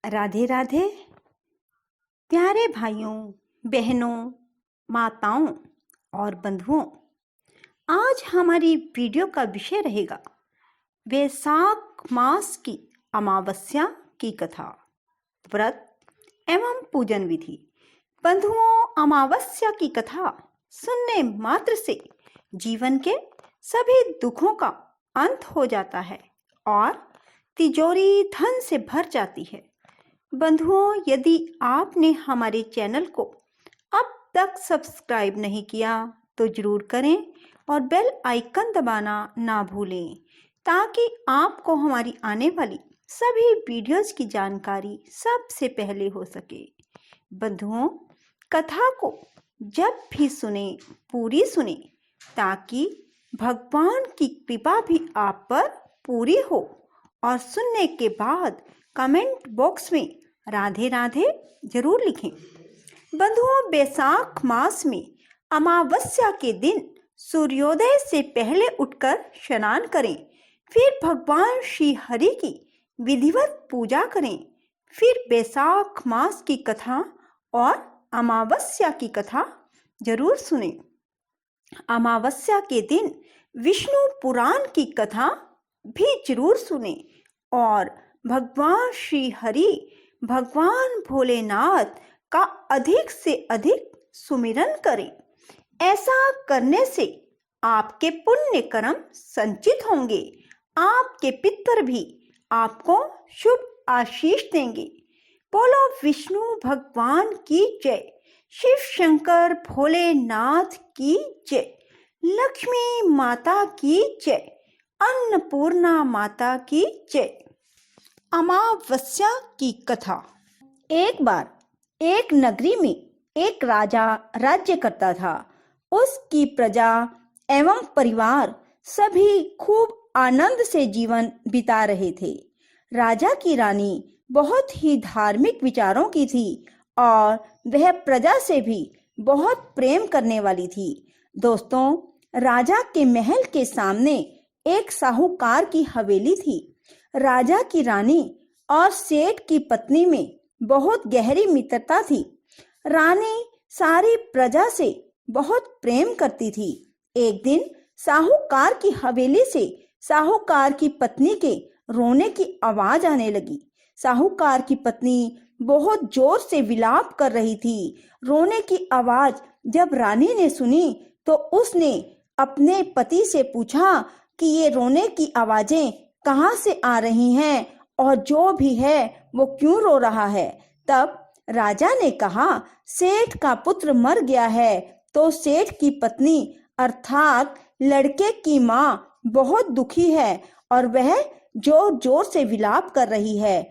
राधे राधे। प्यारे भाइयों, बहनों, माताओं और बंधुओं, आज हमारी वीडियो का विषय रहेगा वैशाख मास की अमावस्या की कथा, व्रत एवं पूजन विधि। बंधुओं, अमावस्या की कथा सुनने मात्र से जीवन के सभी दुखों का अंत हो जाता है और तिजोरी धन से भर जाती है। बंधुओं, यदि आपने हमारे चैनल को अब तक सब्सक्राइब नहीं किया तो जरूर करें और बेल आइकन दबाना ना भूलें ताकि आपको हमारी आने वाली सभी वीडियोस की जानकारी सबसे पहले हो सके। बंधुओं, कथा को जब भी सुने पूरी सुने ताकि भगवान की कृपा भी आप पर पूरी हो और सुनने के बाद कमेंट बॉक्स में राधे राधे जरूर लिखें। बंधुओं, वैशाख मास में अमावस्या के दिन सूर्योदय से पहले उठकर स्नान करें, फिर भगवान श्री हरि की विधिवत पूजा करें, फिर वैशाख मास की कथा और अमावस्या की कथा जरूर सुनें। अमावस्या के दिन विष्णु पुराण की कथा भी जरूर सुनें और भगवान श्री हरि, भगवान भोलेनाथ का अधिक से अधिक सुमिरन करें। ऐसा करने से आपके पुण्य कर्म संचित होंगे, आपके पितर भी आपको शुभ आशीष देंगे। बोलो विष्णु भगवान की जय, शिव शंकर भोलेनाथ की जय, लक्ष्मी माता की जय, अन्नपूर्णा माता की जय। अमावस्या की कथा। एक बार एक नगरी में एक राजा राज्य करता था। उसकी प्रजा एवं परिवार सभी खूब आनंद से जीवन बिता रहे थे। राजा की रानी बहुत ही धार्मिक विचारों की थी और वह प्रजा से भी बहुत प्रेम करने वाली थी। दोस्तों, राजा के महल के सामने एक साहूकार की हवेली थी। राजा की रानी और सेठ की पत्नी में बहुत गहरी मित्रता थी। रानी सारी प्रजा से बहुत प्रेम करती थी। एक दिन साहूकार की हवेली से साहूकार की पत्नी के रोने की आवाज आने लगी। साहूकार की पत्नी बहुत जोर से विलाप कर रही थी। रोने की आवाज जब रानी ने सुनी तो उसने अपने पति से पूछा कि ये रोने की आवाजें कहाँ से आ रही हैं और जो भी है वो क्यों रो रहा है। तब राजा ने कहा, सेठ का पुत्र मर गया है। तो सेठ की पत्नी अर्थात लड़के की माँ बहुत दुखी है और वह जोर जोर से विलाप कर रही है।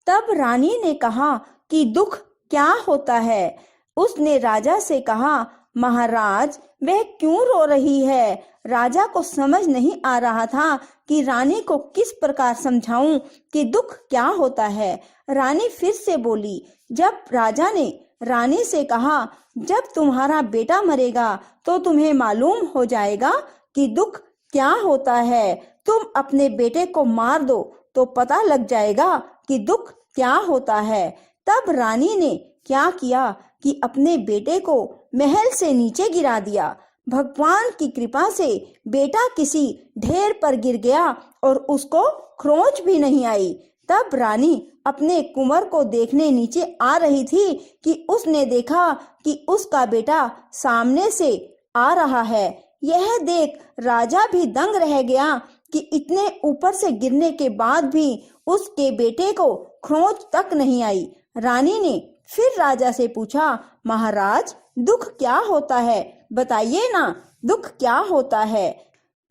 तब रानी ने कहा कि दुख क्या होता है। उसने राजा से कहा, महाराज वह क्यों रो रही है। राजा को समझ नहीं आ रहा था कि रानी को किस प्रकार समझाऊं कि दुख क्या होता है। रानी फिर से बोली। जब राजा ने रानी से कहा, जब तुम्हारा बेटा मरेगा तो तुम्हें मालूम हो जाएगा कि दुख क्या होता है। तुम अपने बेटे को मार दो तो पता लग जाएगा कि दुख क्या होता है। तब रानी ने क्या किया कि अपने बेटे को महल से नीचे गिरा दिया। भगवान की कृपा से बेटा किसी ढेर पर गिर गया और उसको खरोंच भी नहीं आई। तब रानी अपने कुंवर को देखने नीचे आ रही थी कि उसने देखा कि उसका बेटा सामने से आ रहा है। यह देख राजा भी दंग रह गया कि इतने ऊपर से गिरने के बाद भी उसके बेटे को खरोंच तक नहीं आई। रानी ने फिर राजा से पूछा, महाराज दुख क्या होता है, बताइए ना, दुख क्या होता है।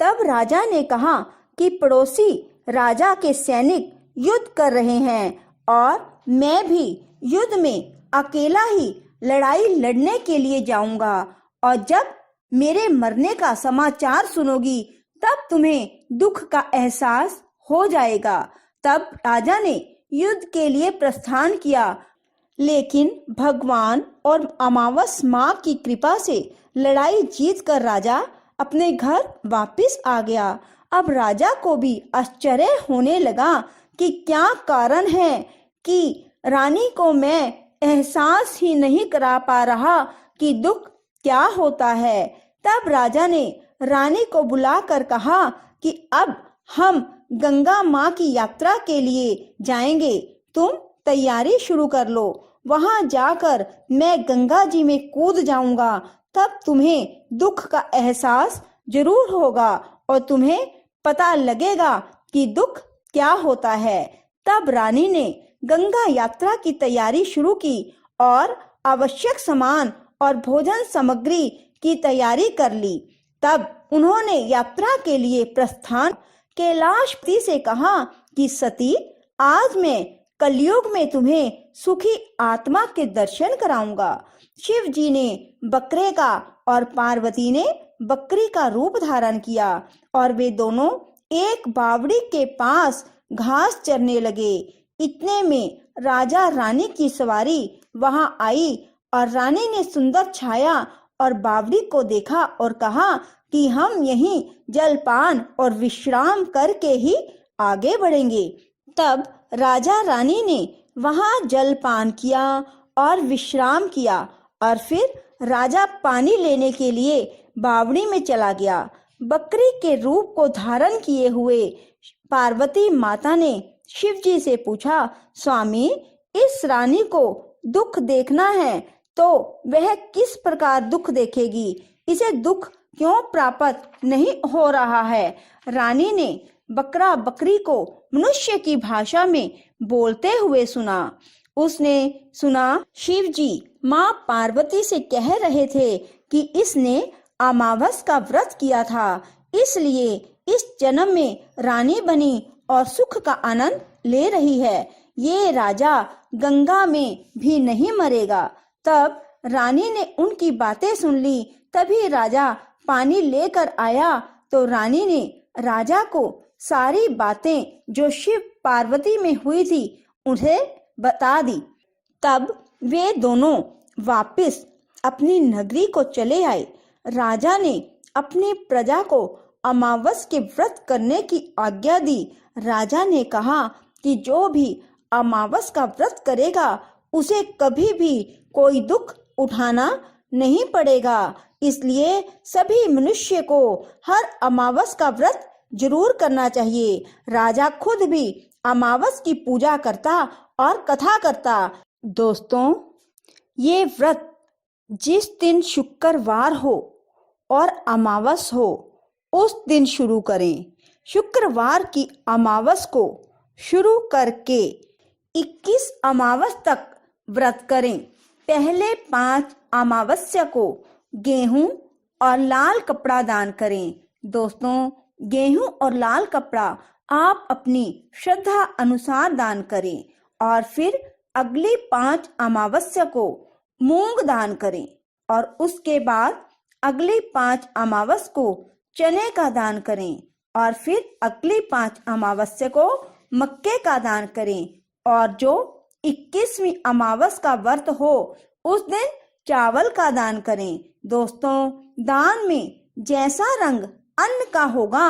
तब राजा ने कहा कि पड़ोसी राजा के सैनिक युद्ध कर रहे हैं और मैं भी युद्ध में अकेला ही लड़ाई लड़ने के लिए जाऊंगा और जब मेरे मरने का समाचार सुनोगी तब तुम्हें दुख का एहसास हो जाएगा। तब राजा ने युद्ध के लिए प्रस्थान किया, लेकिन भगवान और अमावस माँ की कृपा से लड़ाई जीतकर राजा अपने घर वापस आ गया। अब राजा को भी आश्चर्य होने लगा कि क्या कारण है कि रानी को मैं एहसास ही नहीं करा पा रहा कि दुख क्या होता है। तब राजा ने रानी को बुलाकर कहा कि अब हम गंगा माँ की यात्रा के लिए जाएंगे, तुम तैयारी शुरू कर लो। वहां जाकर मैं गंगा जी में कूद जाऊंगा, तब तुम्हें दुख का एहसास जरूर होगा और तुम्हें पता लगेगा कि दुख क्या होता है। तब रानी ने गंगा यात्रा की तैयारी शुरू की और आवश्यक सामान और भोजन सामग्री की तैयारी कर ली। तब उन्होंने यात्रा के लिए प्रस्थान। कैलाशपति से कहा कि सती, आज मैं कलयुग में तुम्हें सुखी आत्मा के दर्शन कराऊंगा। शिव जी ने बकरे का और पार्वती ने बकरी का रूप धारण किया और वे दोनों एक बावड़ी के पास घास चरने लगे। इतने में राजा रानी की सवारी वहां आई और रानी ने सुंदर छाया और बावड़ी को देखा और कहा कि हम यहीं जलपान और विश्राम करके ही आगे बढ़ेंगे। तब राजा रानी ने वहां जलपान किया और विश्राम किया और फिर राजा पानी लेने के लिए बावड़ी में चला गया। बकरी के रूप को धारण किए हुए पार्वती माता ने शिव जी से पूछा, स्वामी, इस रानी को दुख देखना है तो वह किस प्रकार दुख देखेगी? इसे दुख क्यों प्राप्त नहीं हो रहा है? रानी ने बकरा बकरी को मनुष्य की भाषा में बोलते हुए सुना। उसने सुना शिव जी माँ पार्वती से कह रहे थे कि इसने अमावस का व्रत किया था, इसलिए इस जन्म में रानी बनी और सुख का आनंद ले रही है। ये राजा गंगा में भी नहीं मरेगा। तब रानी ने उनकी बातें सुन ली। तभी राजा पानी लेकर आया तो रानी ने राजा को सारी बातें जो शिव पार्वती में हुई थी उन्हें बता दी। तब वे दोनों वापस अपनी नगरी को चले आए। राजा ने अपनी प्रजा को अमावस के व्रत करने की आज्ञा दी। राजा ने कहा कि जो भी अमावस का व्रत करेगा उसे कभी भी कोई दुख उठाना नहीं पड़ेगा, इसलिए सभी मनुष्य को हर अमावस का व्रत जरूर करना चाहिए। राजा खुद भी अमावस की पूजा करता और कथा करता। दोस्तों, ये व्रत जिस दिन शुक्रवार हो और अमावस हो उस दिन शुरू करें। शुक्रवार की अमावस को शुरू करके 21 अमावस तक व्रत करें। पहले 5 अमावस्या को गेहूं और लाल कपड़ा दान करें। दोस्तों, गेहूं और लाल कपड़ा आप अपनी श्रद्धा अनुसार दान करें और फिर अगली 5 अमावस्या को मूंग दान करें और उसके बाद अगली 5 अमावस को चने का दान करें और फिर अगली 5 अमावस्या को मक्के का दान करें और जो 21वीं अमावस का व्रत हो उस दिन चावल का दान करें। दोस्तों, दान में जैसा रंग अन्न का होगा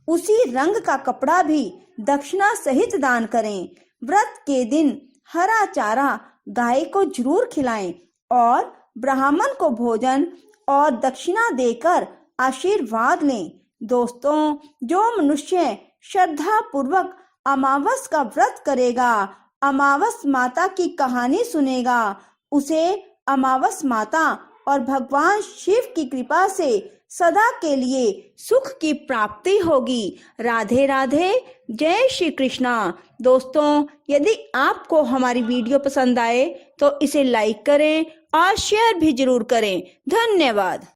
उसी रंग का कपड़ा भी दक्षिणा सहित दान करें। व्रत के दिन हरा चारा गाय को जरूर खिलाएं और ब्राह्मण को भोजन और दक्षिणा देकर आशीर्वाद लें। दोस्तों, जो मनुष्य श्रद्धा पूर्वक अमावस का व्रत करेगा, अमावस माता की कहानी सुनेगा, उसे अमावस माता और भगवान शिव की कृपा से सदा के लिए सुख की प्राप्ति होगी। राधे राधे, जय श्री कृष्णा। दोस्तों, यदि आपको हमारी वीडियो पसंद आए तो इसे लाइक करें और शेयर भी जरूर करें। धन्यवाद।